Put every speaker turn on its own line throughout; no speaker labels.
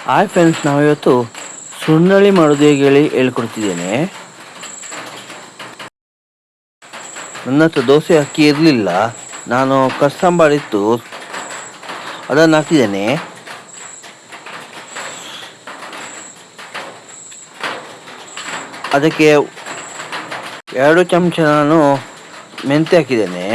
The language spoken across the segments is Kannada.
ಹಾಯ್ ಫ್ರೆಂಡ್ಸ್, ನಾವಿವತ್ತು ಸುಂಡಳಿ ಮಾಡೋದು ಹೇಗೆ ಹೇಳ್ಕೊಡ್ತಿದ್ದೇನೆ. ನನ್ನ ಹತ್ರ ದೋಸೆ ಅಕ್ಕಿ ಇರಲಿಲ್ಲ, ನಾನು ಕಸ್ತಂಬಾಳಿತ್ತು ಅದನ್ನು ಹಾಕಿದ್ದೇನೆ. ಅದಕ್ಕೆ 2 ಚಮಚ ನಾನು ಮೆಂತ್ಯ ಹಾಕಿದ್ದೇನೆ.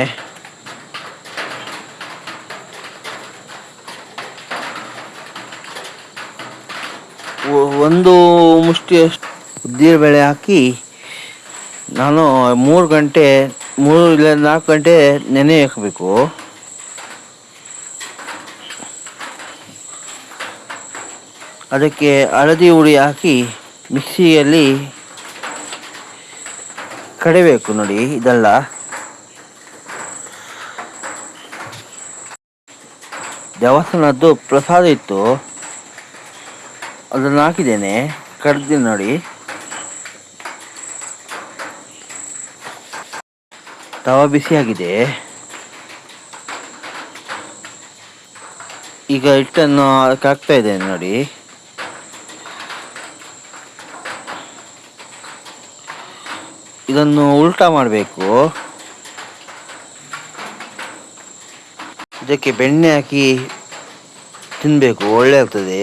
ಒಂದು ಮುಷ್ಟಿಯಷ್ಟು ಉದ್ದಿನಬೇಳೆ ಹಾಕಿ ನಾನು 3 ಇಲ್ಲ 4 ಗಂಟೆ ನೆನೆ ಹಾಕಬೇಕು. ಅದಕ್ಕೆ ಹಳದಿ ಹುಡಿ ಹಾಕಿ ಮಿಕ್ಸಿಯಲ್ಲಿ ಕಡಿಬೇಕು. ನೋಡಿ, ಇದೆಲ್ಲ ದೇವಸ್ಥಾನದ್ದು ಪ್ರಸಾದ ಇತ್ತು, ಅದನ್ನು ಹಾಕಿದ್ದೇನೆ, ಕಡ್ದು. ನೋಡಿ, ತವ ಬಿಸಿಯಾಗಿದೆ. ಈಗ ಹಿಟ್ಟನ್ನು ಅದಕ್ಕೆ ಹಾಕ್ತಾ ಇದ್ದೇನೆ. ನೋಡಿ, ಇದನ್ನು ಉಲ್ಟಾ ಮಾಡಬೇಕು. ಇದಕ್ಕೆ ಬೆಣ್ಣೆ ಹಾಕಿ ತಿನ್ನಬೇಕು, ಒಳ್ಳೆ ಆಗ್ತದೆ.